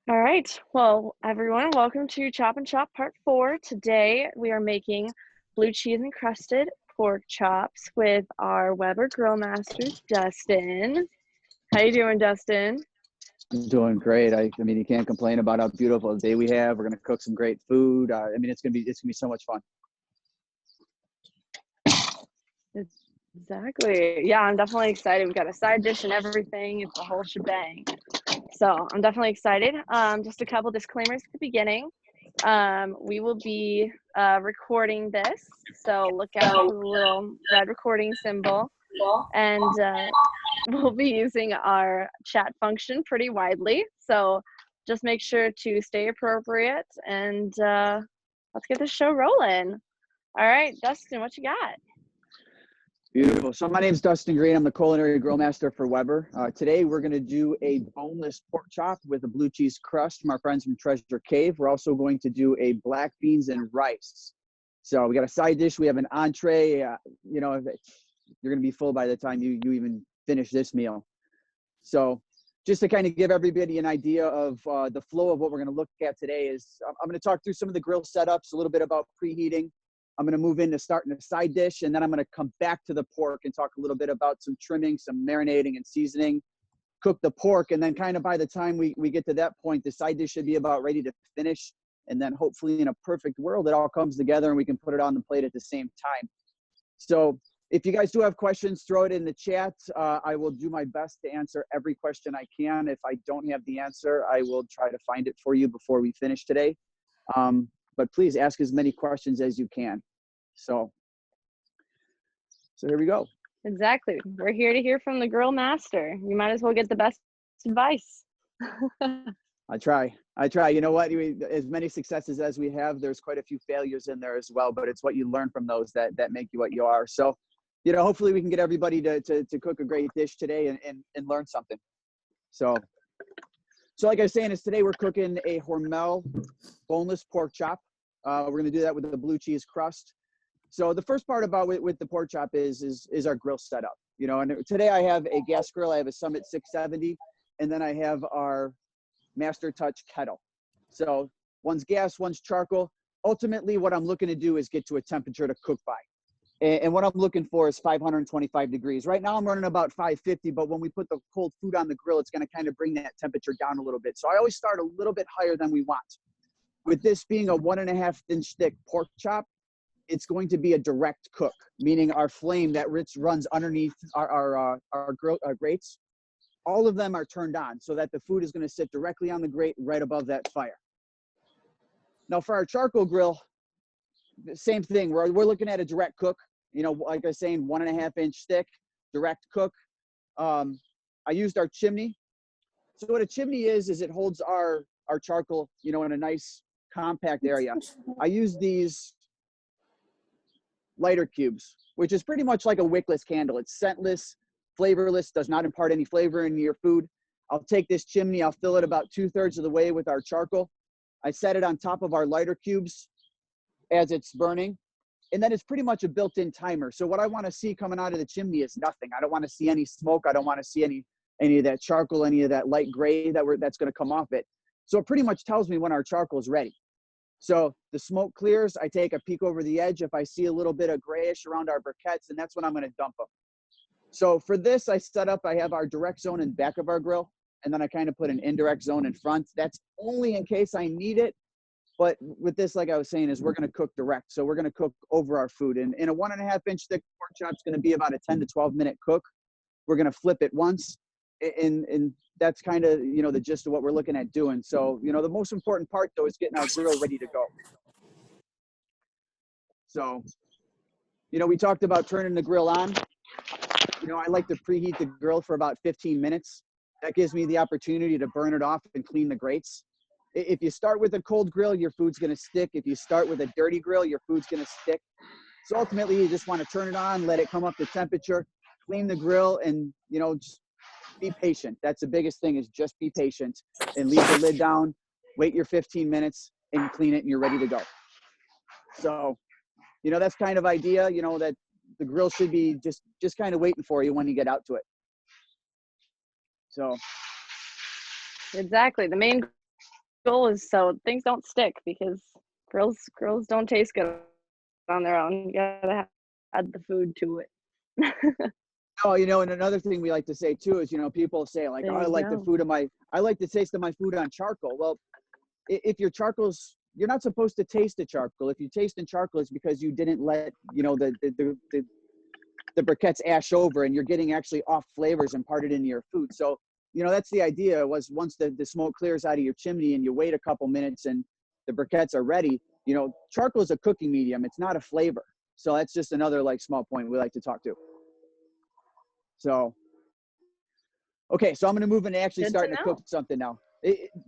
All right. Well, everyone, welcome to Chop and Chop Part 4. Today we are making blue cheese encrusted pork chops with our Weber Grill Master, Dustin. How you doing, Dustin? I'm doing great. I mean, you can't complain about how beautiful the day we have. We're gonna cook some great food. It's gonna be so much fun. Exactly. Yeah, I'm definitely excited. We've got a side dish and everything. It's a whole shebang. So I'm definitely excited. Just a couple disclaimers at the beginning. We will be recording this, so look out for the little red recording symbol. And we'll be using our chat function pretty widely. So just make sure to stay appropriate and let's get the show rolling. All right, Dustin, what you got? Beautiful. So my name's Dustin Green. I'm the culinary grill master for Weber. Today we're gonna do a boneless pork chop with a blue cheese crust from our friends from Treasure Cave. We're also going to do a black beans and rice. So we got a side dish. We have an entree. You're gonna be full by the time you even finish this meal. So just to kind of give everybody an idea of the flow of what we're going to look at today is I'm going to talk through some of the grill setups, a little bit about preheating. I'm going to move into starting a side dish, and then I'm going to come back to the pork and talk a little bit about some trimming, some marinating and seasoning, cook the pork, and then kind of by the time we get to that point, the side dish should be about ready to finish. And then hopefully in a perfect world, it all comes together and we can put it on the plate at the same time. So if you guys do have questions, throw it in the chat. I will do my best to answer every question I can. If I don't have the answer, I will try to find it for you before we finish today. But please ask as many questions as you can. So here we go. Exactly. We're here to hear from the grill master. You might as well get the best advice. I try. You know what? As many successes as we have, there's quite a few failures in there as well, but it's what you learn from those that make you what you are. So, hopefully we can get everybody to cook a great dish today and learn something. So like I was saying, today we're cooking a Hormel boneless pork chop. We're going to do that with the blue cheese crust. So the first part about with the pork chop is our grill setup. And today I have a gas grill. I have a Summit 670, and then I have our Master Touch kettle. So one's gas, one's charcoal. Ultimately, what I'm looking to do is get to a temperature to cook by. And what I'm looking for is 525 degrees. Right now I'm running about 550, but when we put the cold food on the grill, it's gonna kind of bring that temperature down a little bit. So I always start a little bit higher than we want. With this being a 1.5 inch thick pork chop, it's going to be a direct cook, meaning our flame that runs underneath our grates, all of them are turned on so that the food is going to sit directly on the grate right above that fire. Now for our charcoal grill, the same thing. We're looking at a direct cook, like I was saying, 1.5 inch thick, direct cook. I used our chimney. So what a chimney is it holds our charcoal, in a nice compact area. I use these lighter cubes, which is pretty much like a wickless candle. It's scentless, flavorless, does not impart any flavor into your food. I'll take this chimney, I'll fill it about 2/3 of the way with our charcoal. I set it on top of our lighter cubes as it's burning. And then it's pretty much a built-in timer. So what I want to see coming out of the chimney is nothing. I don't want to see any smoke. I don't want to see any of that charcoal, any of that light gray that's going to come off it. So it pretty much tells me when our charcoal is ready. So the smoke clears, I take a peek over the edge. If I see a little bit of grayish around our briquettes, and that's when I'm going to dump them. So for this, I have our direct zone in back of our grill, and then I kind of put an indirect zone in front. That's only in case I need it. But with this, like I was saying, is we're going to cook direct. So we're going to cook over our food. And in a 1.5 inch thick pork chop is going to be about a 10 to 12 minute cook. We're going to flip it once. And that's kind of, the gist of what we're looking at doing. So, the most important part, though, is getting our grill ready to go. So, we talked about turning the grill on. I like to preheat the grill for about 15 minutes. That gives me the opportunity to burn it off and clean the grates. If you start with a cold grill, your food's going to stick. If you start with a dirty grill, your food's going to stick. So ultimately, you just want to turn it on, let it come up to temperature, clean the grill, and, just be patient. That's the biggest thing, is just be patient and leave the lid down, wait your 15 minutes, and clean it, and you're ready to go. So, that's kind of idea, that the grill should be just kind of waiting for you when you get out to it. So. Exactly. The main goal is so things don't stick, because grills don't taste good on their own. You gotta add the food to it. Oh, you know, and another thing we like to say too is, you know, people say like, oh, There you go. I like the taste of my food on charcoal. Well, if your charcoal's, you're not supposed to taste the charcoal. If you taste in charcoal, it's because you didn't let, you know, the briquettes ash over, and you're getting actually off flavors imparted into your food. So, you know, that's the idea, was once the smoke clears out of your chimney and you wait a couple minutes and the briquettes are ready, you know, charcoal is a cooking medium. It's not a flavor. So that's just another like small point we like to talk to. So, okay, so I'm going to move into actually starting to cook something now.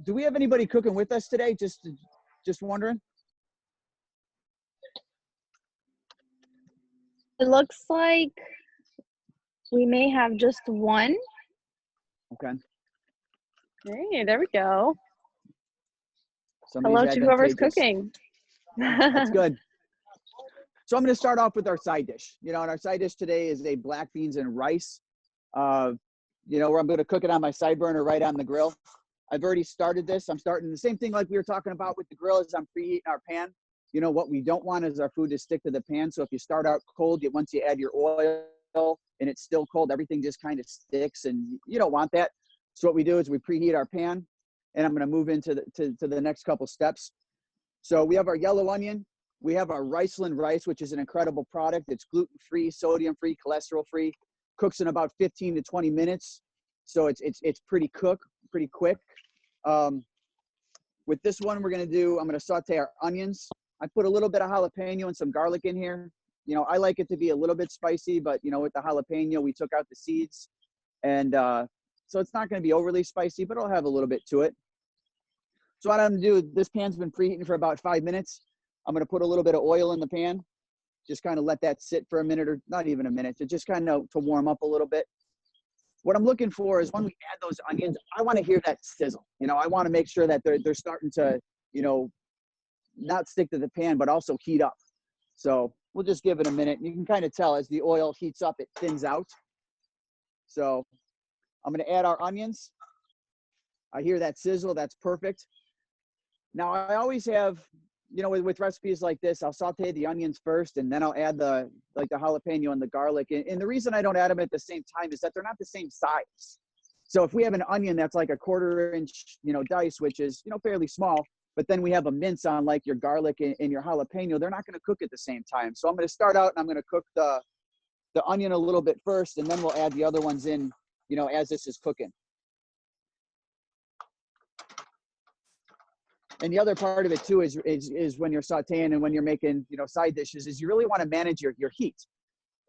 Do we have anybody cooking with us today? Just wondering. It looks like we may have just one. Okay. Hey, there we go. Somebody's Hello to whoever's advantageous. cooking. That's good. So I'm going to start off with our side dish. You know, and our side dish today is a black beans and rice. You know, where I'm going to cook it on my side burner right on the grill. I've already started this. I'm starting the same thing like we were talking about with the grill, is I'm preheating our pan. You know, what we don't want is our food to stick to the pan. So if you start out cold, once you add your oil and it's still cold, everything just kind of sticks, and you don't want that. So what we do is we preheat our pan, and I'm going to move into the next couple steps. So we have our yellow onion. We have our Riceland rice, which is an incredible product. It's gluten-free, sodium-free, cholesterol-free. Cooks in about 15 to 20 minutes. So it's pretty quick. With this one, we're going to do, I'm going to saute our onions. I put a little bit of jalapeno and some garlic in here. You know, I like it to be a little bit spicy, but you know, with the jalapeno, we took out the seeds, and so it's not going to be overly spicy, but it'll have a little bit to it. So what I'm going to do, this pan's been preheating for about 5 minutes. I'm going to put a little bit of oil in the pan. Just kind of let that sit for a minute, or not even a minute, to just kind of to warm up a little bit. What I'm looking for is when we add those onions, I want to hear that sizzle. You know, I want to make sure that they're starting to, you know, not stick to the pan, but also heat up. So we'll just give it a minute. You can kind of tell as the oil heats up, it thins out. So I'm going to add our onions. I hear that sizzle. That's perfect. Now I always have, you know, with recipes like this, I'll saute the onions first, and then I'll add the jalapeno and the garlic. And the reason I don't add them at the same time is that they're not the same size. So if we have an onion that's like a 1/4 inch, you know, dice, which is, you know, fairly small, but then we have a mince on like your garlic and your jalapeno, they're not going to cook at the same time. So I'm going to start out and I'm going to cook the onion a little bit first, and then we'll add the other ones in, you know, as this is cooking. And the other part of it too is when you're sauteing and when you're making, you know, side dishes, is you really want to manage your heat.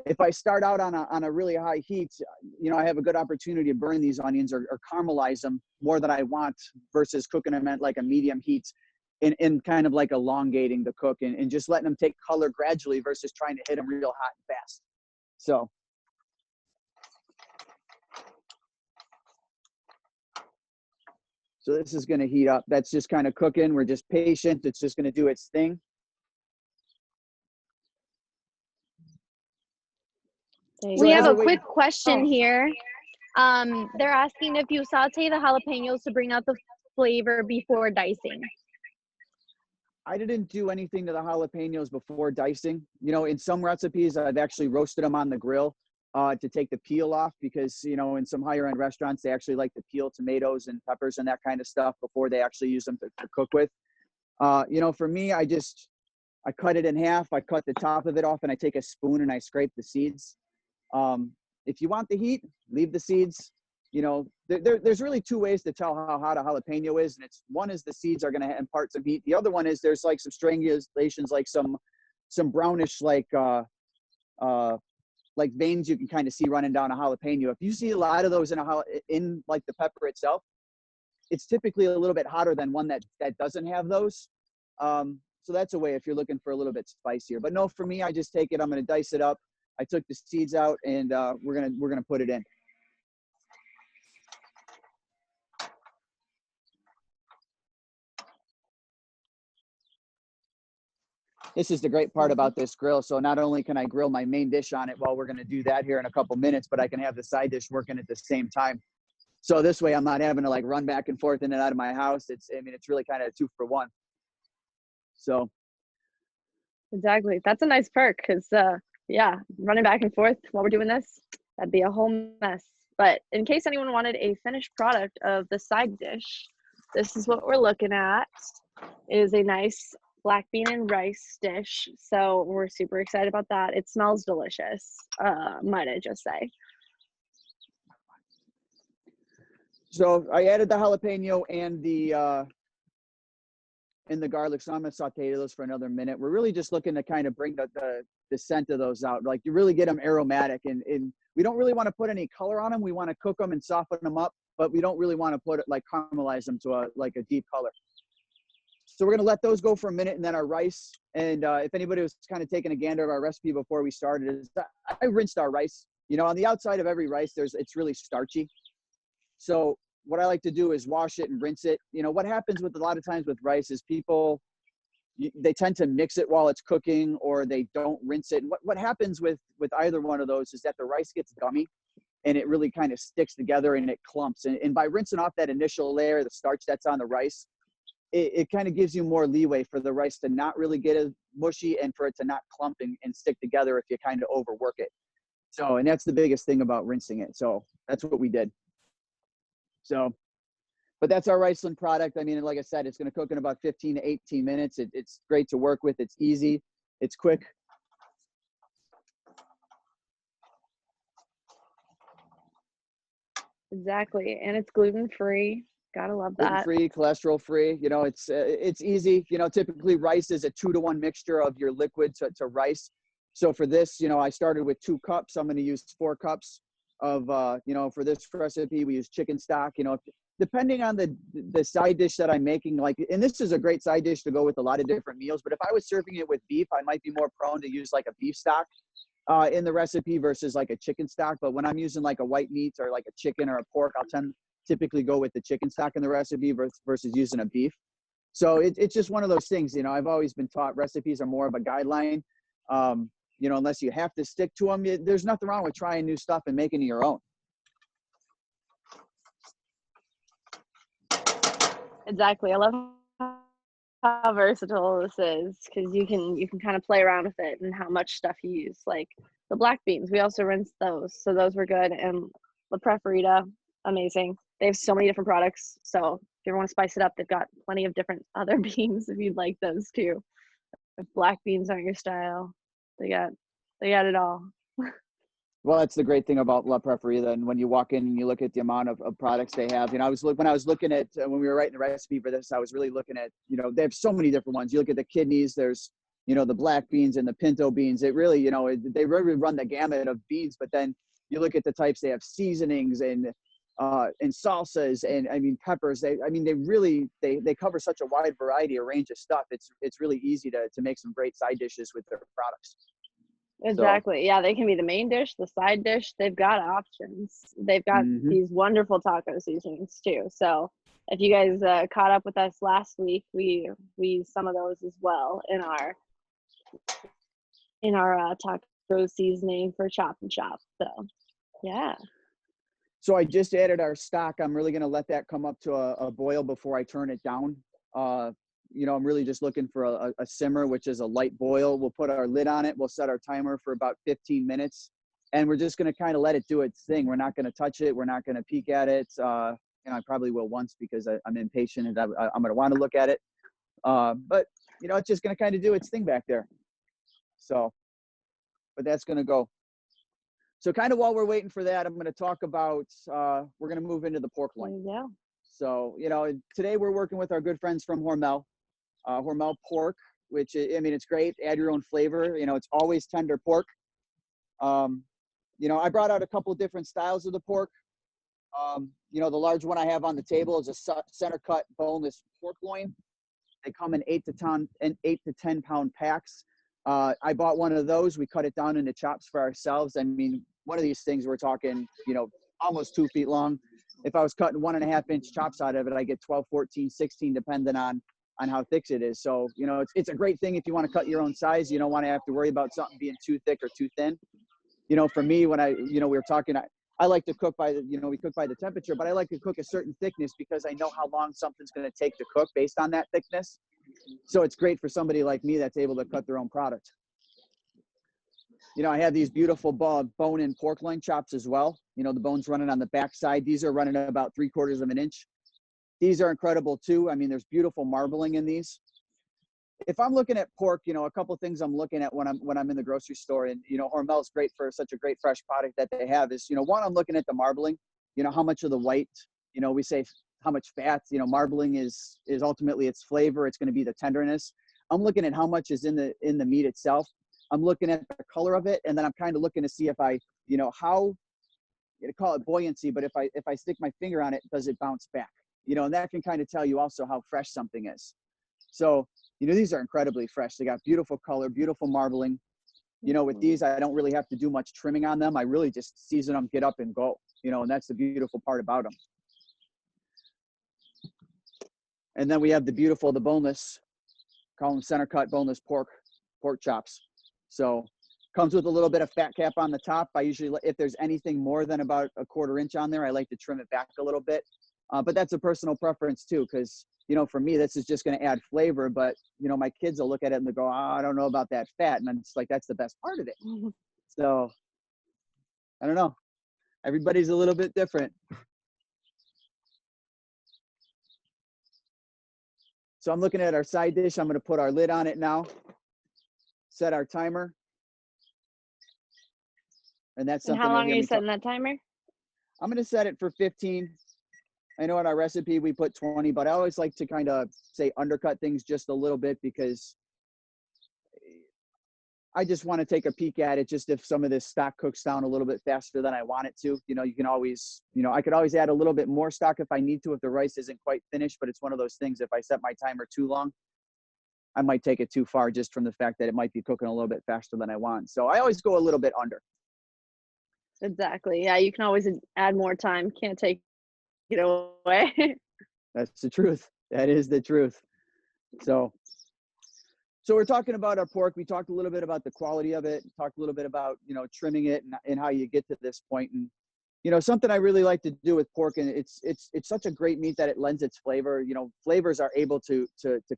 If I start out on a really high heat, you know, I have a good opportunity to burn these onions or caramelize them more than I want, versus cooking them at like a medium heat and kind of like elongating the cook and just letting them take color gradually versus trying to hit them real hot and fast. So this is going to heat up. That's just kind of cooking. We're just patient. It's just going to do its thing. We have a quick question here. They're asking if you saute the jalapenos to bring out the flavor before dicing. I didn't do anything to the jalapenos before dicing. You know, in some recipes, I've actually roasted them on the grill to take the peel off, because, you know, in some higher end restaurants, they actually like to peel tomatoes and peppers and that kind of stuff before they actually use them to cook with. You know, for me, I cut it in half. I cut the top of it off, and I take a spoon and I scrape the seeds. If you want the heat, leave the seeds. You know, there's really 2 ways to tell how hot a jalapeno is. And one is the seeds are going to impart some heat. The other one is there's like some strangulations, like some brownish, like veins you can kind of see running down a jalapeno. If you see a lot of those in like the pepper itself, it's typically a little bit hotter than one that doesn't have those. So that's a way if you're looking for a little bit spicier. But no, for me, I just take it. I'm going to dice it up. I took the seeds out, and we're gonna put it in. This is the great part about this grill. So not only can I grill my main dish on it while we're going to do that here in a couple minutes, but I can have the side dish working at the same time. So this way I'm not having to like run back and forth in and out of my house. It's really kind of 2 for 1. So Exactly. That's a nice perk because, yeah, running back and forth while we're doing this, that'd be a whole mess. But in case anyone wanted a finished product of the side dish, this is what we're looking at. It is a nice black bean and rice dish. So we're super excited about that. It smells delicious, might I just say. So I added the jalapeno and the garlic. So I'm gonna saute those for another minute. We're really just looking to kind of bring the scent of those out. Like you really get them aromatic, and we don't really want to put any color on them. We want to cook them and soften them up, but we don't really want to put it like caramelize them to a deep color. So we're gonna let those go for a minute, and then our rice. And if anybody was kind of taking a gander of our recipe before we started, is I rinsed our rice. You know, on the outside of every rice, it's really starchy. So what I like to do is wash it and rinse it. You know, what happens with a lot of times with rice is people, they tend to mix it while it's cooking, or they don't rinse it. And what happens with either one of those is that the rice gets gummy and it really kind of sticks together and it clumps. And by rinsing off that initial layer, the starch that's on the rice, it kind of gives you more leeway for the rice to not really get as mushy and for it to not clump and stick together if you kind of overwork it. So, and that's the biggest thing about rinsing it. So that's what we did. So, but that's our Riceland product. I mean, like I said, it's going to cook in about 15 to 18 minutes. It's great to work with. It's easy. It's quick. Exactly. And it's gluten-free. Gotta love that. Gluten-free, cholesterol-free. You know, it's easy. You know, typically rice is a 2-to-1 mixture of your liquid to rice. So for this, you know, I started with 2 cups. I'm going to use 4 cups of, you know, for this recipe, we use chicken stock. You know, depending on the side dish that I'm making, like, and this is a great side dish to go with a lot of different meals, but if I was serving it with beef, I might be more prone to use like a beef stock in the recipe versus like a chicken stock. But when I'm using like a white meat or like a chicken or a pork, I'll typically go with the chicken stock in the recipe versus using a beef. So it's just one of those things. You know, I've always been taught recipes are more of a guideline. You know, unless you have to stick to them, there's nothing wrong with trying new stuff and making it your own. Exactly. I love how versatile this is because you can kind of play around with it and how much stuff you use. Like the black beans, we also rinsed those, so those were good. And the Preferida, amazing. They have so many different products. So if you ever want to spice it up, they've got plenty of different other beans if you'd like those too. If black beans aren't your style, they got it all. Well, that's the great thing about La Preferida. And when you walk in and you look at the amount of products they have, you know, when I was looking at, when we were writing the recipe for this, I was really looking at, you know, they have so many different ones. You look at the kidneys, there's, you know, the black beans and the pinto beans. It really, you know, they really run the gamut of beans, but then you look at the types, they have seasonings and salsas and I mean, peppers. They really cover such a wide variety, a range of stuff. It's really easy to make some great side dishes with their products. Exactly. So, yeah, they can be the main dish, the side dish. They've got options. They've got these wonderful taco seasonings too. So if you guys caught up with us last week, we used some of those as well in our taco seasoning for Chop and Shop. So yeah. So I just added our stock. I'm really going to let that come up to a boil before I turn it down. You know, I'm really just looking for a simmer, which is a light boil. We'll put our lid on it. We'll set our timer for about 15 minutes. And we're just going to kind of let it do its thing. We're not going to touch it. We're not going to peek at it. You know, I probably will once because I'm impatient and I'm going to want to look at it. But, you know, it's just going to kind of do its thing back there. So, but that's going to go. So kind of while we're waiting for that, I'm going to talk about, we're going to move into the pork loin. Yeah. So, you know, today we're working with our good friends from Hormel Pork, which, I mean, it's great. Add your own flavor. You know, it's always tender pork. You know, I brought out a couple of different styles of the pork. You know, the large one I have on the table is a center cut boneless pork loin. They come in 8 to 10 pound packs. I bought one of those. We cut it down into chops for ourselves. I mean, one of these things we're talking, you know, almost 2 feet long. If I was cutting 1.5-inch chops out of it, I get 12, 14, 16, depending on how thick it is. So, you know, it's a great thing if you want to cut your own size. You don't want to have to worry about something being too thick or too thin. You know, for me, when we were talking, I like to cook by the, we cook by the temperature, but I like to cook a certain thickness because I know how long something's going to take to cook based on that thickness. So it's great for somebody like me that's able to cut their own product. I have these beautiful bone-in pork loin chops as well. The bone's running on the backside. These are running about 3/4 of an inch. These are incredible too. I mean, there's beautiful marbling in these. If I'm looking at pork, a couple of things I'm looking at when I'm in the grocery store, and Hormel's great for such a great fresh product that they have is, one, I'm looking at the marbling, how much of the white, we say how much fat, marbling is ultimately its flavor. It's going to be the tenderness. I'm looking at how much is in the meat itself. I'm looking at the color of it, and then I'm kind of looking to see if I, how, call it buoyancy, but if I stick my finger on it, does it bounce back? And that can kind of tell you also how fresh something is. So, these are incredibly fresh. They got beautiful color, beautiful marbling. With these, I don't really have to do much trimming on them. I really just season them, get up and go, and that's the beautiful part about them. And then we have the boneless, call them center cut boneless pork chops. So comes with a little bit of fat cap on the top. I usually, if there's anything more than about 1/4 inch on there, I like to trim it back a little bit. But that's a personal preference too, because, for me, this is just going to add flavor. But, my kids will look at it and they go, oh, I don't know about that fat. And it's like, that's the best part of it. So I don't know. Everybody's a little bit different. So I'm looking at our side dish. I'm going to put our lid on it now, set our timer. And that's something. And how long are you setting that timer? I'm going to set it for 15. I know in our recipe we put 20, but I always like to kind of say undercut things just a little bit because I just want to take a peek at it. Just if some of this stock cooks down a little bit faster than I want it to, you can always, I could always add a little bit more stock if I need to, if the rice isn't quite finished, but it's one of those things. If I set my timer too long, I might take it too far just from the fact that it might be cooking a little bit faster than I want. So I always go a little bit under. Exactly. Yeah. You can always add more time. Can't take it away. That's the truth. That is the truth. So we're talking about our pork. We talked a little bit about the quality of it, talked a little bit about, trimming it and how you get to this point. And, something I really like to do with pork, and it's such a great meat that it lends its flavor. Flavors are able to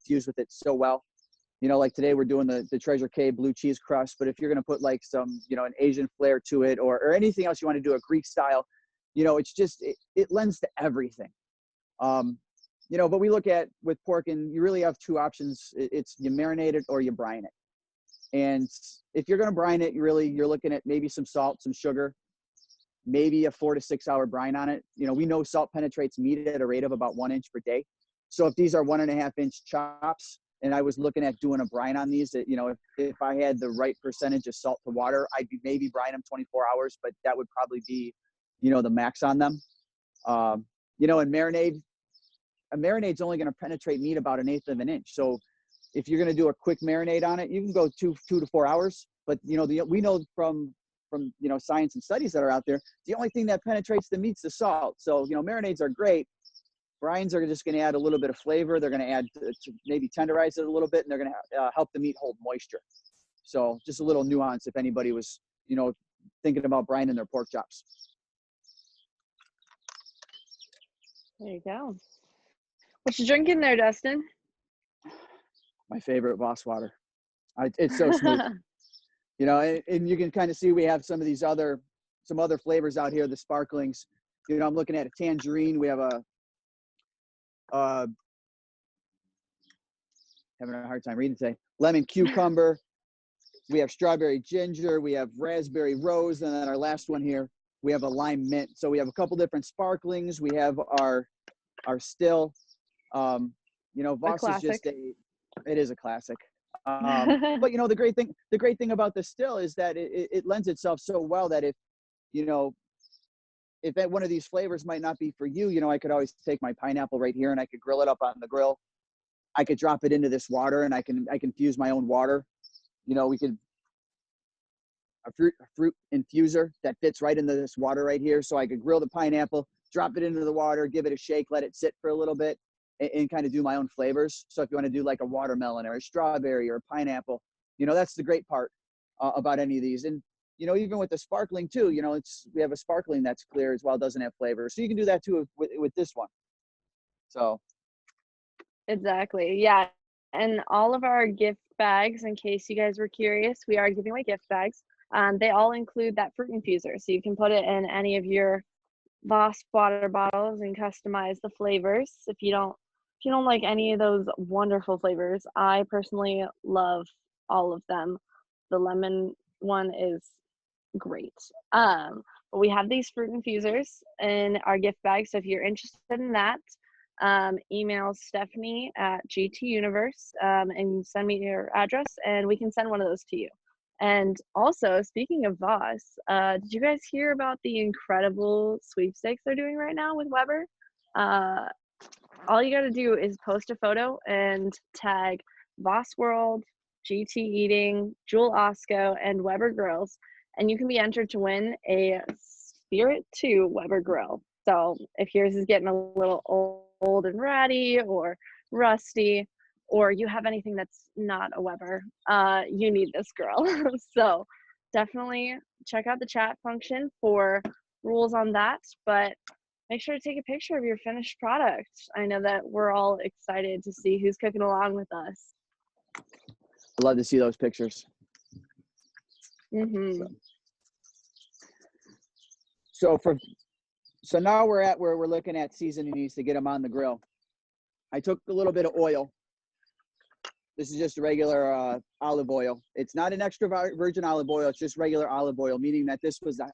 fuse with it so well. Like today we're doing the Treasure Cave blue cheese crust, but if you're going to put like some, an Asian flair to it or anything else you want to do, a Greek style, it's just, it lends to everything. But we look at with pork, and you really have two options. It's you marinate it or you brine it. And if you're going to brine it, you're looking at maybe some salt, some sugar, maybe a 4 to 6 hour brine on it. We know salt penetrates meat at a rate of about 1 inch per day. So if these are 1.5 inch chops, and I was looking at doing a brine on these, that, if I had the right percentage of salt to water, I'd be maybe brine them 24 hours, but that would probably be, the max on them. And a marinade's only going to penetrate meat about 1/8 of an inch. So if you're going to do a quick marinade on it, you can go 2 to 4 hours. But, we know from science and studies that are out there, the only thing that penetrates the meat's the salt. So, marinades are great. Brines are just going to add a little bit of flavor. They're going to add to maybe tenderize it a little bit, and they're going to help the meat hold moisture. So just a little nuance if anybody was, thinking about brining their pork chops. There you go. What you drinking there, Dustin? My favorite, Voss Water. It's so smooth. And you can kind of see we have some other flavors out here, the sparklings. I'm looking at a tangerine. We have having a hard time reading today. Lemon cucumber. We have strawberry ginger. We have raspberry rose. And then our last one here, we have a lime mint. So we have a couple different sparklings. We have our still. Voss is just it is a classic. But the great thing about the still is that it lends itself so well that if one of these flavors might not be for you, I could always take my pineapple right here and I could grill it up on the grill. I could drop it into this water and I can fuse my own water. We could a fruit infuser that fits right into this water right here. So I could grill the pineapple, drop it into the water, give it a shake, let it sit for a little bit and kind of do my own flavors. So if you want to do like a watermelon or a strawberry or a pineapple, that's the great part about any of these. And, you know, even with the sparkling too, you know, we have a sparkling that's clear as well, doesn't have flavor. So you can do that too with this one. So. Exactly. Yeah. And all of our gift bags, in case you guys were curious, we are giving away gift bags. They all include that fruit infuser. So you can put it in any of your Voss water bottles and customize the flavors. If you don't like any of those wonderful flavors, I personally love all of them. The lemon one is great. But we have these fruit infusers in our gift bag. So if you're interested in that, email Stephanie at GT Universe and send me your address, and we can send one of those to you. And also, speaking of Voss, did you guys hear about the incredible sweepstakes they're doing right now with Weber? All you got to do is post a photo and tag Voss World, GT Eating, Jewel-Osco, and Weber Grills, and you can be entered to win a Spirit 2 Weber grill. So if yours is getting a little old and ratty or rusty, or you have anything that's not a Weber, you need this grill. So definitely check out the chat function for rules on that, but make sure to take a picture of your finished product. I know that we're all excited to see who's cooking along with us. I'd love to see those pictures. Mm-hmm. So now we're at where we're looking at seasoning these to get them on the grill. I took a little bit of oil. This is just regular olive oil. It's not an extra virgin olive oil. It's just regular olive oil, meaning that this was a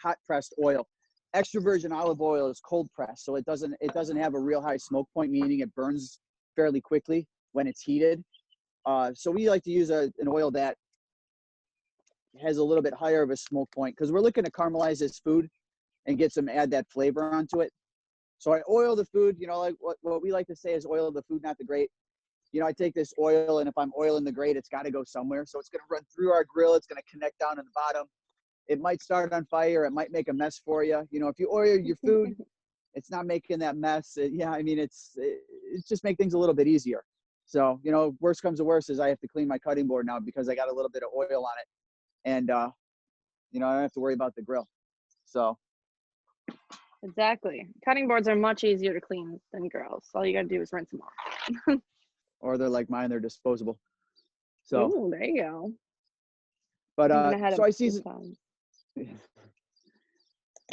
hot pressed oil. Extra virgin olive oil is cold pressed, so it doesn't have a real high smoke point, meaning it burns fairly quickly when it's heated. So we like to use an oil that has a little bit higher of a smoke point because we're looking to caramelize this food and add that flavor onto it. So I oil the food, you know, like what we like to say is oil the food, not the grate. You know, I take this oil, and if I'm oiling the grate, it's got to go somewhere. So it's going to run through our grill. It's going to connect down to the bottom. It might start on fire. It might make a mess for you. You know, if you oil your food, it's not making that mess. It's just make things a little bit easier. So, you know, worst comes to worst is I have to clean my cutting board now because I got a little bit of oil on it. And, you know, I don't have to worry about the grill. So. Exactly. Cutting boards are much easier to clean than grills. All you got to do is rinse them off. Or they're like mine, they're disposable. So. Ooh, there you go. But So I season.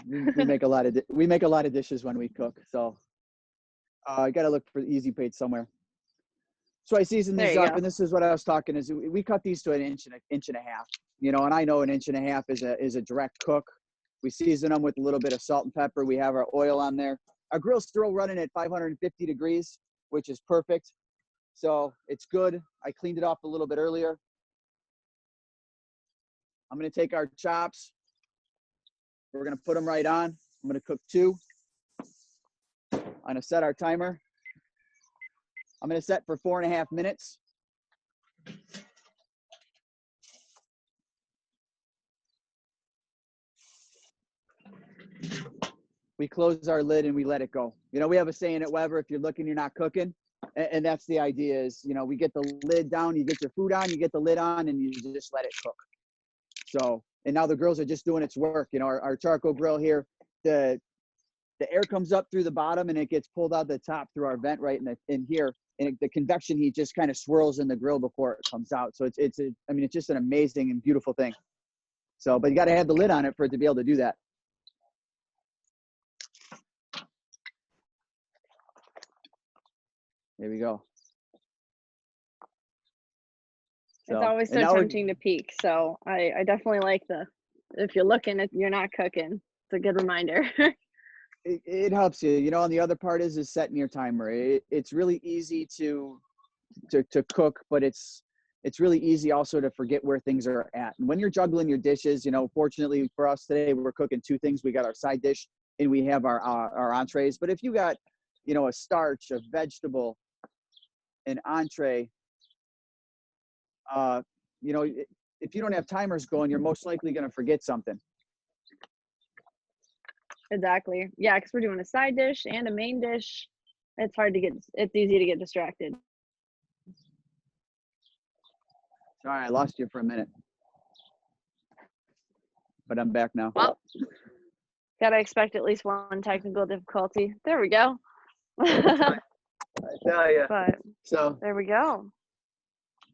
we make a lot of dishes when we cook. So I got to look for the easy plate somewhere. So I season these up, and this is what I was talking is we cut these to an inch and a half. You know, and I know an inch and a half is a direct cook. We season them with a little bit of salt and pepper. We have our oil on there. Our grill's still running at 550 degrees, which is perfect. So it's good. I cleaned it off a little bit earlier. I'm going to take our chops. We're going to put them right on. I'm going to cook 2. I'm going to set our timer. I'm going to set for 4.5 minutes. We close our lid and we let it go. You know, we have a saying at Weber, if you're looking, you're not cooking. And that's the idea is, you know, we get the lid down, you get your food on, you get the lid on, and you just let it cook. So, and now the grills are just doing its work. You know, our charcoal grill here, the air comes up through the bottom and it gets pulled out the top through our vent right in here. And the convection heat just kind of swirls in the grill before it comes out. So it's just an amazing and beautiful thing. So, but you got to have the lid on it for it to be able to do that. There we go. It's always so tempting to peek. So I definitely like if you're looking, if you're not cooking, it's a good reminder. it helps you, you know, and the other part is setting your timer. It's really easy to cook, but it's really easy also to forget where things are at. And when you're juggling your dishes, you know, fortunately for us today, we're cooking 2 things. We got our side dish and we have our entrees. But if you got, you know, a starch, a vegetable, an entree, you know, if you don't have timers going, you're most likely going to forget something. Exactly. Yeah, because we're doing a side dish and a main dish. It's easy to get distracted. Sorry, I lost you for a minute. but I'm back now. Well, gotta expect at least one technical difficulty. There we go. I tell you. But So there we go.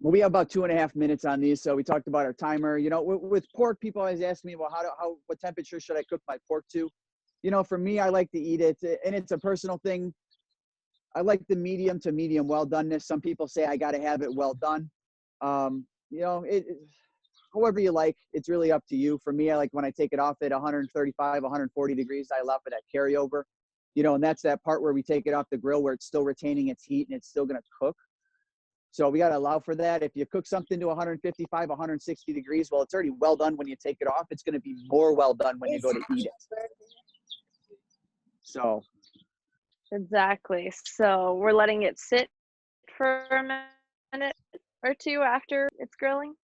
well, we have about 2.5 minutes on these. So we talked about our timer. You know, with pork, people always ask me, well, what temperature should I cook my pork to? You know, for me, I like to eat it, and it's a personal thing. I like the medium to medium well doneness. Some people say I got to have it well done. You know, however you like, it's really up to you. For me, I like when I take it off at 135, 140 degrees, I allow for that carryover, you know, and that's that part where we take it off the grill where it's still retaining its heat and it's still going to cook. So we got to allow for that. If you cook something to 155, 160 degrees, well, it's already well done when you take it off. It's going to be more well done when you go to eat it. So. Exactly. So we're letting it sit for a minute or two after it's grilling.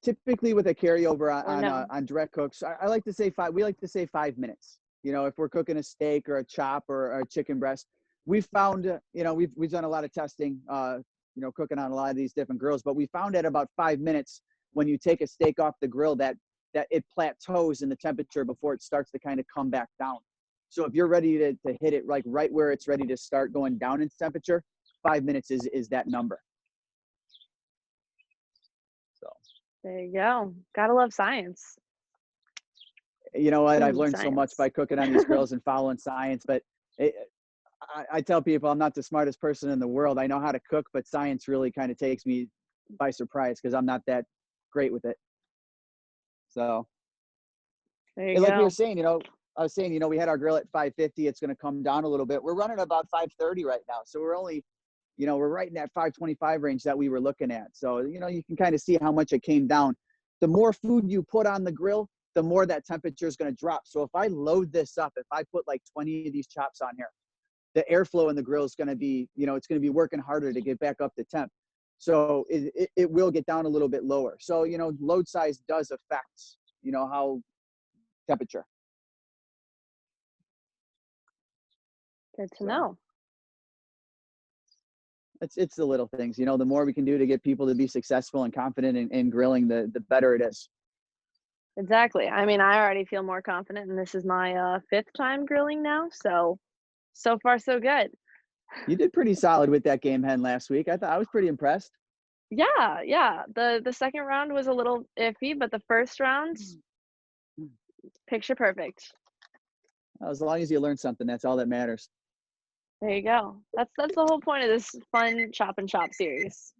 Typically with a carryover No? on direct cooks, I like to say we like to say 5 minutes. You know, if we're cooking a steak or a chop or a chicken breast, we've found, you know, we've done a lot of testing, you know, cooking on a lot of these different grills, but we found at about 5 minutes when you take a steak off the grill that it plateaus in the temperature before it starts to kind of come back down. So if you're ready to hit it like right where it's ready to start going down in temperature, 5 minutes is that number. So There you go. Gotta love science. You know what? I've Ooh, learned so much by cooking on these grills and following science, but I tell people I'm not the smartest person in the world. I know how to cook, but science really kind of takes me by surprise because I'm not that great with it. So There you like go. we were saying, you know, I was saying, you know, we had our grill at 550. It's going to come down a little bit. We're running about 530 right now. So we're only, you know, we're right in that 525 range that we were looking at. So, you know, you can kind of see how much it came down. The more food you put on the grill, the more that temperature is going to drop. So if I load this up, if I put like 20 of these chops on here, the airflow in the grill is going to be, you know, it's going to be working harder to get back up to temp. So it will get down a little bit lower. So, you know, load size does affect, you know, how temperature. Good to know. It's the little things, you know, the more we can do to get people to be successful and confident in grilling, the better it is. Exactly. I mean, I already feel more confident, and this is my 5th time grilling now. So far, so good. You did pretty solid with that game hen last week. I was pretty impressed. Yeah. The second round was a little iffy, but the first round, picture perfect. As long as you learn something, that's all that matters. There you go. That's the whole point of this fun chop and chop series.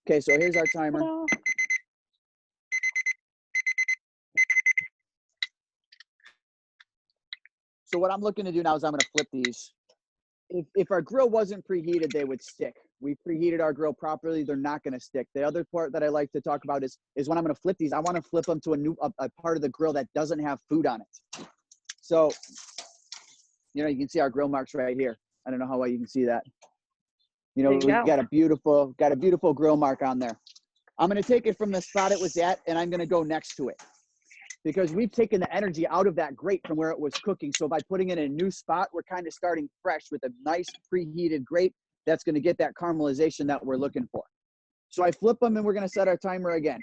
Okay, so here's our timer. Ta-da. So what I'm looking to do now is I'm going to flip these. If our grill wasn't preheated, they would stick. We preheated our grill properly, they're not going to stick. The other part that I like to talk about is when I'm going to flip these, I want to flip them to a part of the grill that doesn't have food on it. So, you know, you can see our grill marks right here. I don't know how well you can see that. You know, we got a beautiful grill mark on there. I'm going to take it from the spot it was at, and I'm going to go next to it. Because we've taken the energy out of that grate from where it was cooking. So by putting it in a new spot, we're kind of starting fresh with a nice preheated grate that's going to get that caramelization that we're looking for. So I flip them and we're going to set our timer again.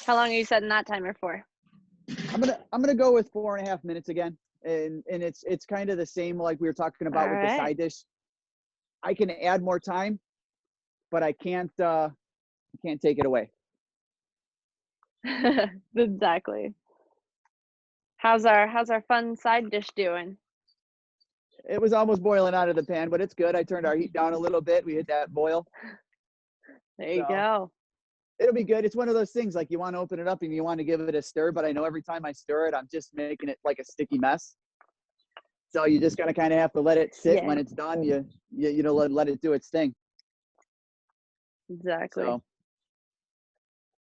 How long are you setting that timer for? I'm gonna go with 4.5 minutes again. And it's kind of the same like we were talking about with the side dish. I can add more time, but I can't take it away. Exactly. How's our fun side dish doing? It was almost boiling out of the pan, but it's good. I turned our heat down a little bit. We hit that boil. There you go. It'll be good. It's one of those things like you want to open it up and you want to give it a stir, but I know every time I stir it, I'm just making it like a sticky mess. So you just gotta kind of have to let it sit. When it's done, you know, let it do its thing. Exactly. So,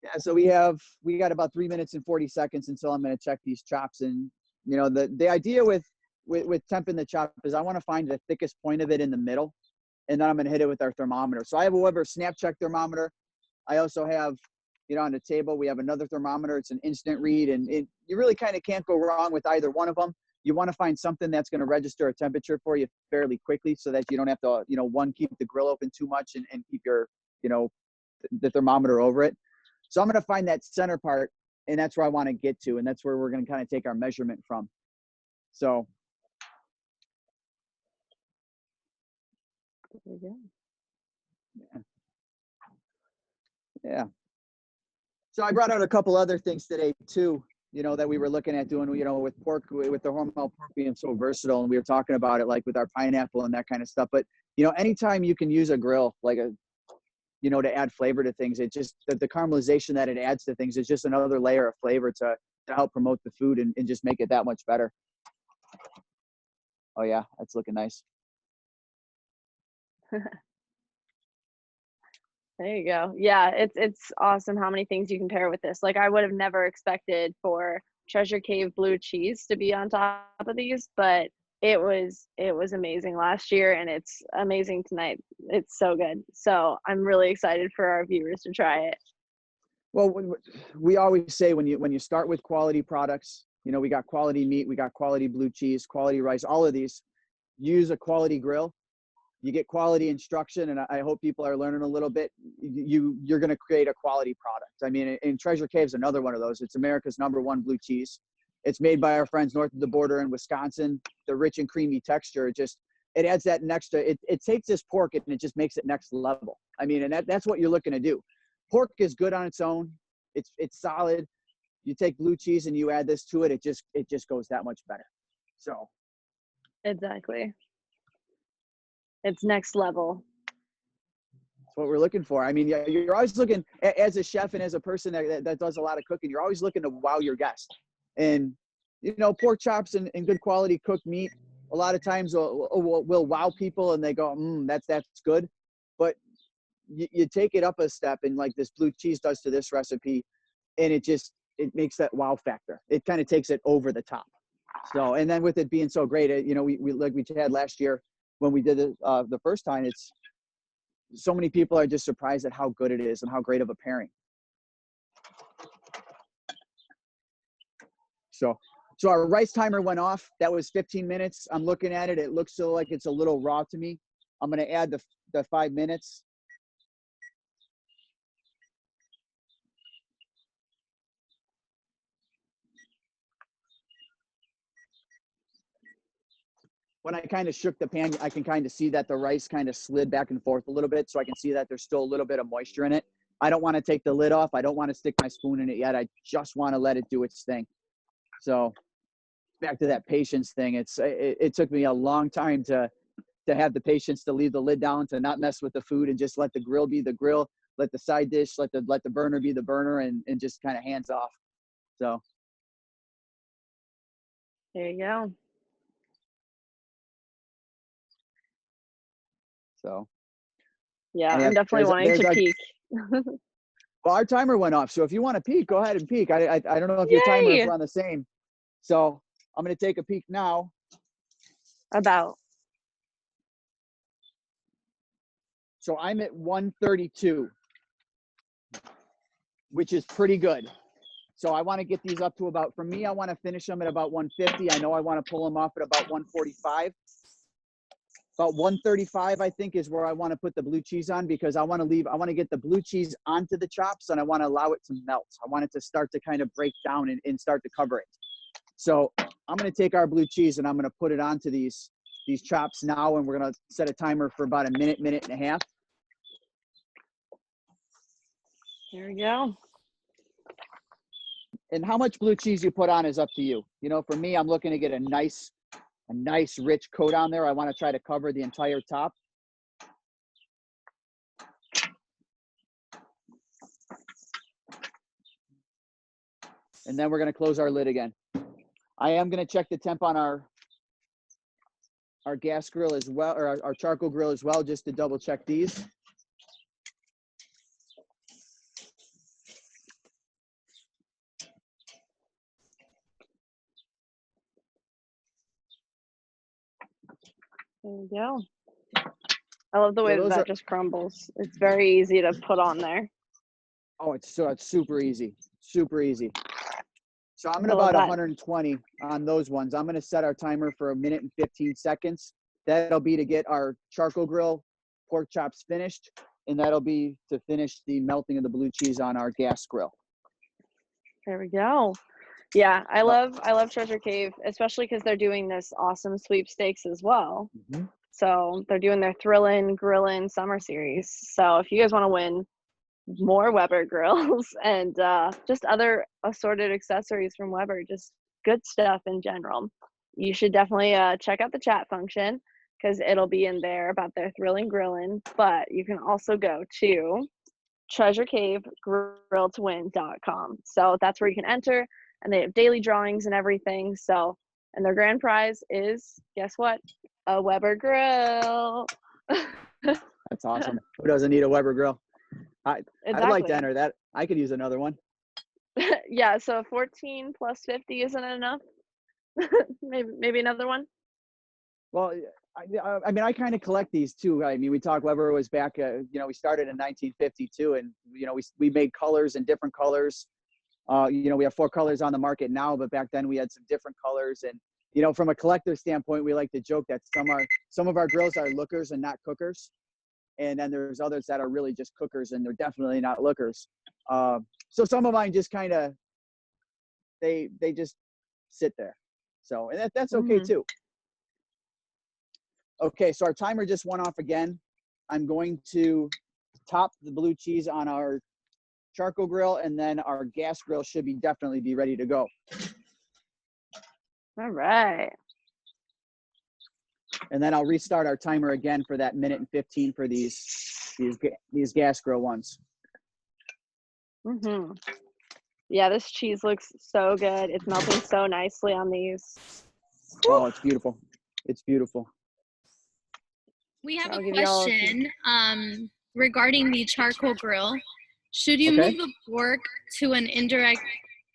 yeah, so we got about 3 minutes and 40 seconds until I'm going to check these chops. And you know, the idea with temping the chop is I want to find the thickest point of it in the middle, and then I'm going to hit it with our thermometer. So I have a Weber snap check thermometer. I also have, you know, on the table we have another thermometer. It's an instant read, and you really kind of can't go wrong with either one of them. You want to find something that's going to register a temperature for you fairly quickly, so that you don't have to, you know, one, keep the grill open too much and keep your you know, the thermometer over it. So I'm going to find that center part, and that's where I want to get to. And that's where we're going to kind of take our measurement from. So. There we go. Yeah. So I brought out a couple other things today too, you know, that we were looking at doing, you know, with pork, with the Hormel pork being so versatile. And we were talking about it like with our pineapple and that kind of stuff. But, you know, anytime you can use a grill, like you know, to add flavor to things, it just, the caramelization that it adds to things is just another layer of flavor to help promote the food and just make it that much better. Oh yeah, that's looking nice. There you go. Yeah, it's awesome how many things you can pair with this. Like I would have never expected for Treasure Cave blue cheese to be on top of these, but it was amazing last year and it's amazing tonight. It's so good. So I'm really excited for our viewers to try it. Well, we always say when you start with quality products, you know, we got quality meat, we got quality blue cheese, quality rice, all of these, use a quality grill. You get quality instruction, and I hope people are learning a little bit. You're going to create a quality product. I mean, and Treasure Cave's another one of those. It's America's #1 blue cheese. It's made by our friends north of the border in Wisconsin. The rich and creamy texture, it adds that it takes this pork and it just makes it next level. I mean, and that's what you're looking to do. Pork is good on its own. It's solid. You take blue cheese and you add this to it, it just goes that much better. So. Exactly. It's next level. That's what we're looking for. I mean, you're always looking, as a chef and as a person that does a lot of cooking, you're always looking to wow your guest. And, you know, pork chops and good quality cooked meat, a lot of times will wow people and they go, that's good. But you take it up a step, and like this blue cheese does to this recipe, and it makes that wow factor. It kind of takes it over the top. So, and then with it being so great, you know, we like we had last year, when we did it the first time, it's so many people are just surprised at how good it is and how great of a pairing. So our rice timer went off. That was 15 minutes. I'm looking at it. It looks still like it's a little raw to me. I'm going to add the 5 minutes. When I kind of shook the pan, I can kind of see that the rice kind of slid back and forth a little bit. So I can see that there's still a little bit of moisture in it. I don't want to take the lid off. I don't want to stick my spoon in it yet. I just want to let it do its thing. So back to that patience thing. It took me a long time to have the patience to leave the lid down, to not mess with the food and just let the grill be the grill, let the side dish, let the burner be the burner, and just kind of hands off. So. There you go. So. Yeah, I'm definitely wanting to peek. Well, our timer went off, so if you want to peek, go ahead and peek. I don't know if Yay! your timer, if we're on the same. So I'm going to take a peek now. So I'm at 132, which is pretty good. So I want to get these up to about, for me, I want to finish them at about 150. I know I want to pull them off at about 145. About 135, I think, is where I want to put the blue cheese on, because I want to get the blue cheese onto the chops, and I want to allow it to melt. I want it to start to kind of break down and start to cover it. So I'm going to take our blue cheese and I'm going to put it onto these chops now, and we're going to set a timer for about a minute and a half. There we go. And how much blue cheese you put on is up to you. You know, for me, I'm looking to get a nice rich coat on there. I want to try to cover the entire top. And then we're going to close our lid again. I am going to check the temp on our gas grill as well, or our charcoal grill as well, just to double check these. There you go. I love the way that just crumbles. It's very easy to put on there. Oh, it's super easy. Super easy. So I'm at about 120 on those ones. I'm going to set our timer for 1 minute and 15 seconds. That'll be to get our charcoal grill pork chops finished. and that'll be to finish the melting of the blue cheese on our gas grill. There we go. Yeah, I love Treasure Cave, especially because they're doing this awesome sweepstakes as well. Mm-hmm. So they're doing their Thrillin' Grillin' Summer Series. So if you guys want to win more Weber grills and just other assorted accessories from Weber, just good stuff in general, you should definitely check out the chat function because it'll be in there about their Thrillin' Grillin'. But you can also go to treasurecavegrilltowin.com. So that's where you can enter, and they have daily drawings and everything. So, and their grand prize is, guess what? A Weber grill. That's awesome. Who doesn't need a Weber grill? I'd like to enter that. I could use another one. Yeah, so 14 plus 50 isn't enough. maybe another one. Well, I mean, I kind of collect these too. I mean, we talk Weber was back, we started in 1952, and we made colors and different colors. We have 4 colors on the market now, but back then we had some different colors. And from a collector standpoint, we like to joke that some of our grills are lookers and not cookers, and then there's others that are really just cookers, and they're definitely not lookers. So some of mine just kind of they just sit there. So, and that's okay too. Okay, so our timer just went off again. I'm going to top the blue cheese on our charcoal grill, and then our gas grill should definitely be ready to go. All right. And then I'll restart our timer again for that 1:15 for these gas grill ones. Yeah, this cheese looks so good. It's melting so nicely on these. Oh, it's beautiful. It's beautiful. We have a question regarding the charcoal grill. Should you move the pork to an indirect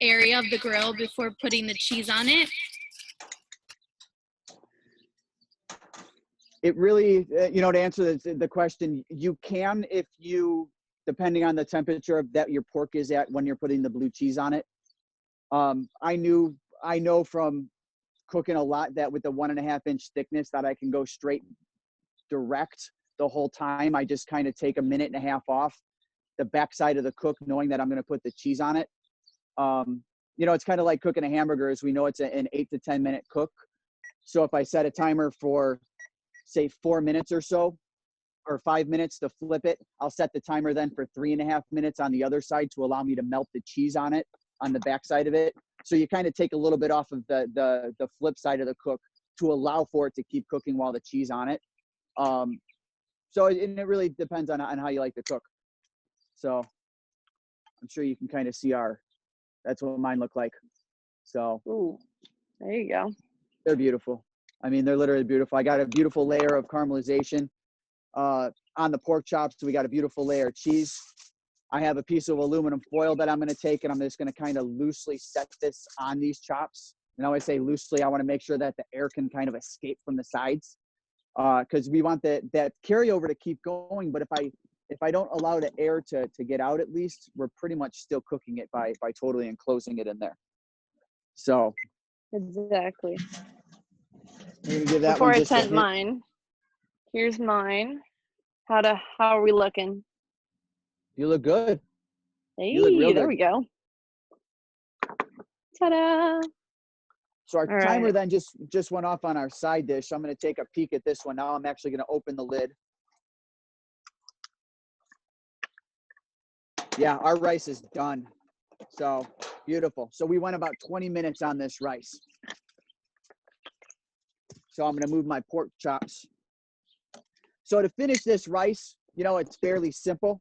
area of the grill before putting the cheese on it? It really, to answer the question, you can if depending on the temperature that your pork is at when you're putting the blue cheese on it. I know from cooking a lot that with the 1.5 inch thickness that I can go straight direct the whole time. I just kind of take a 1.5 minutes off the backside of the cook, knowing that I'm going to put the cheese on it. It's kind of like cooking a hamburger. As we know, it's an 8 to 10 minute cook. So if I set a timer for, say, 4 minutes or so, or 5 minutes to flip it, I'll set the timer then for 3.5 minutes on the other side to allow me to melt the cheese on it, on the backside of it. So you kind of take a little bit off of the flip side of the cook to allow for it to keep cooking while the cheese on it. So it really depends on how you like to cook. So I'm sure you can kind of see that's what mine look like. So ooh, there you go. They're beautiful. I mean, they're literally beautiful. I got a beautiful layer of caramelization on the pork chops. So we got a beautiful layer of cheese. I have a piece of aluminum foil that I'm going to take, and I'm just going to kind of loosely set this on these chops. And I always say loosely, I want to make sure that the air can kind of escape from the sides, because we want that carryover to keep going. But if I don't allow the air to get out, at least we're pretty much still cooking it by totally enclosing it in there. So exactly. Give that before I sent mine, here's mine. How are we looking? You look good. Hey, you look real there good. we go. Ta-da! So our timer then just went off on our side dish. So I'm going to take a peek at this one. Now I'm actually going to open the lid. Yeah, our rice is done. So beautiful. So we went about 20 minutes on this rice. So I'm going to move my pork chops. So to finish this rice, it's fairly simple.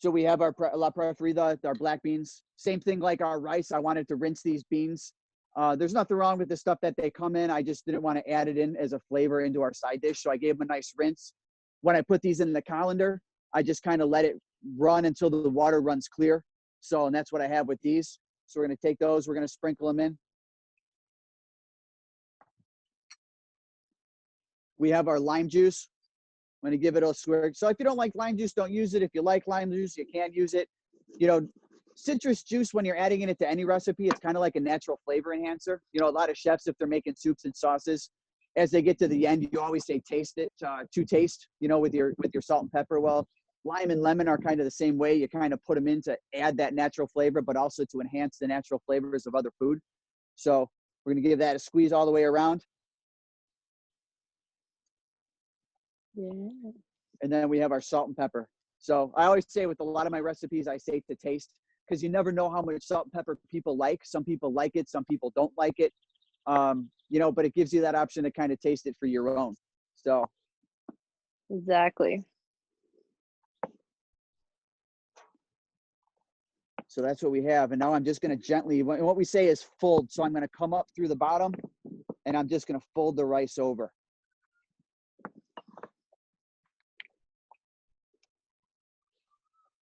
So we have our La Preferida, our black beans. Same thing like our rice. I wanted to rinse these beans. There's nothing wrong with the stuff that they come in. I just didn't want to add it in as a flavor into our side dish. So I gave them a nice rinse. When I put these in the colander, I just kind of let it run until the water runs clear. So, and that's what I have with these. So we're going to take those. We're going to sprinkle them in. We have our lime juice. I'm going to give it a squirt. So if you don't like lime juice, don't use it. If you like lime juice, you can use it. citrus juice, when you're adding it to any recipe, it's kind of like a natural flavor enhancer. You know, a lot of chefs, if they're making soups and sauces, as they get to the end, you always say taste it, to taste, you know, with your salt and pepper. Well, lime and lemon are kind of the same way. You kind of put them in to add that natural flavor, but also to enhance the natural flavors of other food. So we're going to give that a squeeze all the way around. Yeah. And then we have our salt and pepper. So I always say with a lot of my recipes, I say to taste, because you never know how much salt and pepper people like. Some people like it, some people don't like it. You know, but it gives you that option to kind of taste it for your own. So Exactly. So that's what we have. And now I'm just going to gently, what we say is fold. So I'm going to come up through the bottom and I'm just going to fold the rice over.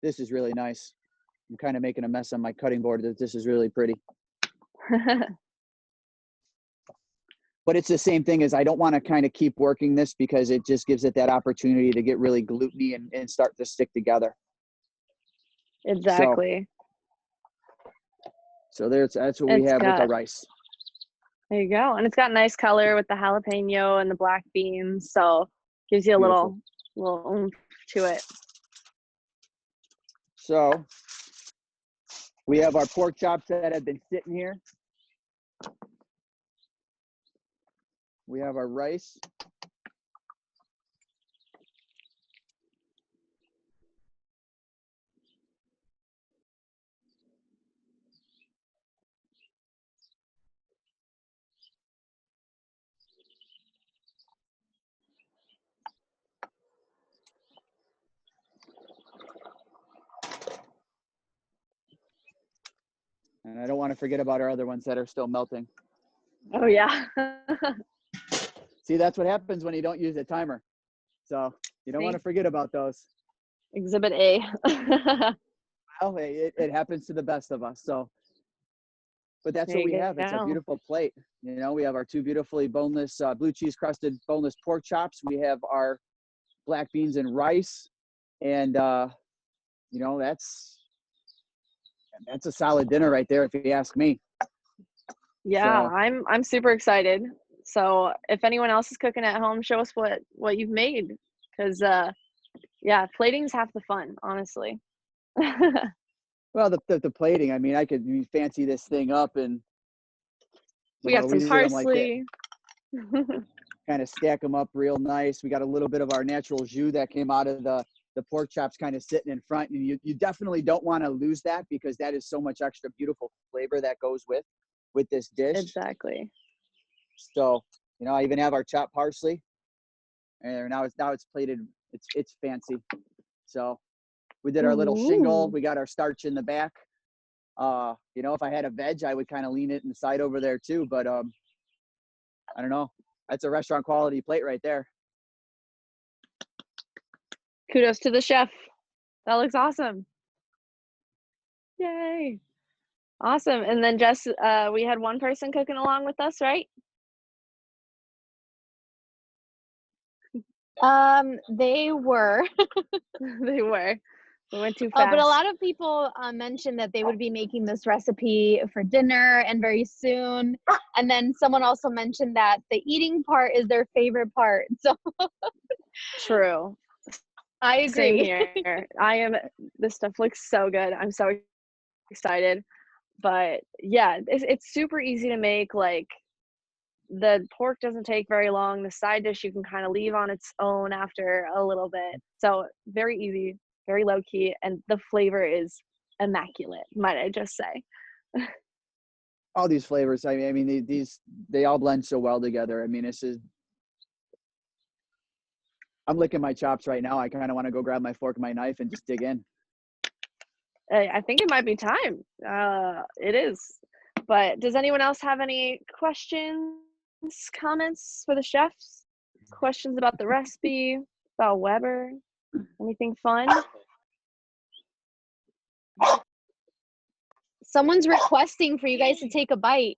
This is really nice. I'm kind of making a mess on my cutting board. This is really pretty. But it's the same thing as I don't want to kind of keep working this because it just gives it that opportunity to get really gluteny and start to stick together. Exactly. So that's what we have with the rice. There you go. And it's got nice color with the jalapeno and the black beans. So gives you a little oomph to it. So we have our pork chops that have been sitting here. We have our rice. And I don't want to forget about our other ones that are still melting. Oh, yeah. See, that's what happens when you don't use a timer. So you don't want to forget about those. Exhibit A. Well, it happens to the best of us. So, but that's There what we you have. It's a go. beautiful plate. You know, we have our two beautifully boneless, blue cheese crusted boneless pork chops. We have our black beans and rice. And, you know, that's a solid dinner right there, if you ask me. Yeah, So, I'm super excited. So if anyone else is cooking at home, show us what you've made, because yeah, plating's half the fun, honestly. well, the plating, I mean, I could fancy this thing up and We got some do them like that. parsley. Kind of stack them up real nice. We got a little bit of our natural jus that came out of the pork chops kind of sitting in front. And you definitely don't want to lose that because that is so much extra beautiful flavor that goes with this dish. Exactly. So, you know, I even have our chopped parsley. And now it's plated. It's fancy. So we did our little shingle. We got our starch in the back. You know, if I had a veg, I would kind of lean it in the side over there too. But I don't know. That's a restaurant quality plate right there. Kudos to the chef. That looks awesome. Yay. Awesome. And then Jess, we had one person cooking along with us, right? They were. They were. We went too fast. But a lot of people mentioned that they would be making this recipe for dinner and very soon. And then someone also mentioned that the eating part is their favorite part. So True. I agree. Same here. This stuff looks so good. I'm so excited. But yeah, it's super easy to make. Like, the pork doesn't take very long. The side dish you can kind of leave on its own after a little bit. So very easy, very low key, and the flavor is immaculate, might I just say. All these flavors, I mean, they all blend so well together. I mean, I'm licking my chops right now. I kind of want to go grab my fork and my knife and just dig in. I think it might be time. It is. But does anyone else have any questions, comments for the chefs? Questions about the recipe, about Weber? Anything fun? Someone's requesting for you guys to take a bite.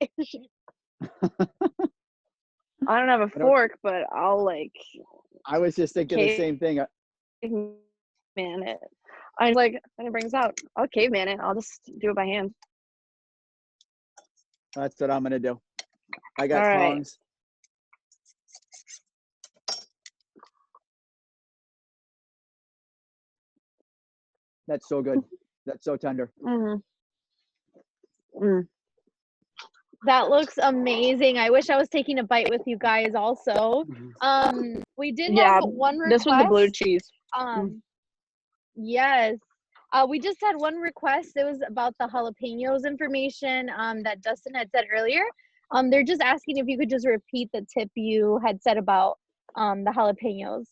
I don't have a fork, but I'll I was just thinking the same thing. caveman it. I was like, and it brings out, I'll caveman it. I'll just do it by hand. That's what I'm gonna do. I got All right. tongs. That's so good. That's so tender. Mm-hmm. Mm. That looks amazing. I wish I was taking a bite with you guys also. We did have one request. This was the blue cheese. Yes. We just had one request. It was about the jalapenos information that Dustin had said earlier. They're just asking if you could just repeat the tip you had said about the jalapenos.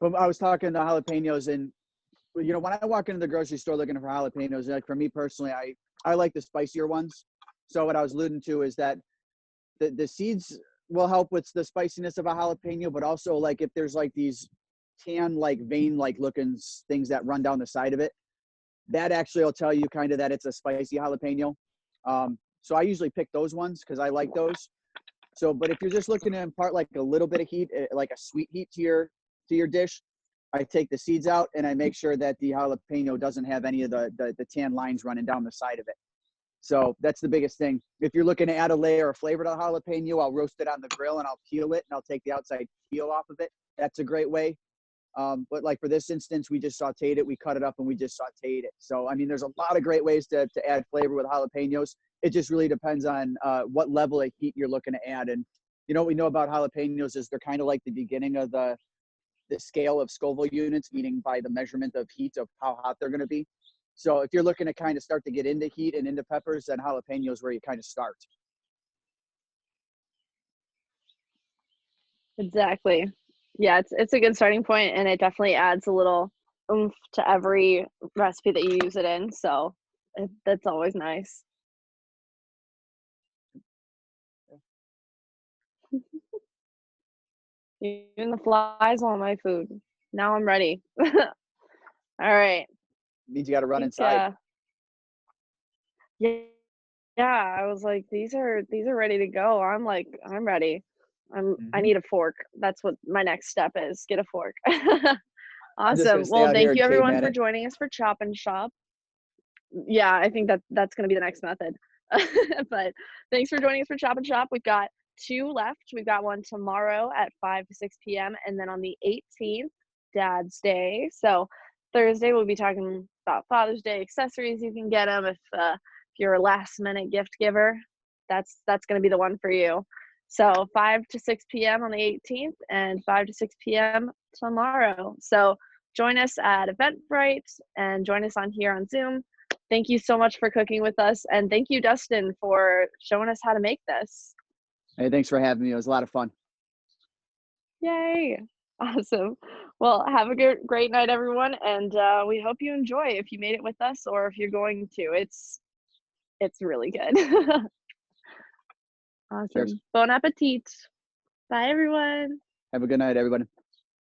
Well, I was talking to jalapenos, and you know, when I walk into the grocery store looking for jalapenos, like for me personally, I like the spicier ones. So what I was alluding to is that the seeds will help with the spiciness of a jalapeno, but also like if there's like these tan like vein like looking things that run down the side of it, that actually will tell you kind of that it's a spicy jalapeno. So I usually pick those ones because I like those. So, but if you're just looking to impart like a little bit of heat, like a sweet heat to your dish, I take the seeds out and I make sure that the jalapeno doesn't have any of the tan lines running down the side of it. So that's the biggest thing. If you're looking to add a layer of flavor to the jalapeno, I'll roast it on the grill and I'll peel it and I'll take the outside peel off of it. That's a great way. But like for this instance, we just sauteed it, we cut it up and we just sauteed it. So, I mean, there's a lot of great ways to add flavor with jalapenos. It just really depends on what level of heat you're looking to add. And you know what we know about jalapenos is they're kind of like the beginning of the scale of Scoville units, meaning by the measurement of heat of how hot they're going to be. So if you're looking to kind of start to get into heat and into peppers, then jalapeno is where you kind of start. Exactly. Yeah, it's a good starting point, and it definitely adds a little oomph to every recipe that you use it in. So that's always nice. Even the flies want my food. Now I'm ready. All right. Means you got to run inside. Yeah, I was like, these are ready to go. I'm like, I'm ready. I need a fork. That's what my next step is. Get a fork. Awesome. Well, thank you everyone for joining us for Chop and Shop. Yeah, I think that's going to be the next method. But thanks for joining us for Chop and Shop. We've got 2 left. We've got one tomorrow at 5 to 6 p.m. and then on the 18th, Dad's Day. So Thursday we'll be talking about Father's Day accessories. You can get them if you're a last minute gift giver. That's going to be the one for you. So 5 to 6 p.m. on the 18th and 5 to 6 p.m. tomorrow. So join us at Eventbrite and join us on here on Zoom. Thank you so much for cooking with us. And thank you, Dustin, for showing us how to make this. Hey, thanks for having me. It was a lot of fun. Yay. Awesome. Well, have a great night, everyone. And we hope you enjoy if you made it with us or if you're going to. It's really good. Awesome. Cheers. Bon appetit. Bye, everyone. Have a good night, everybody.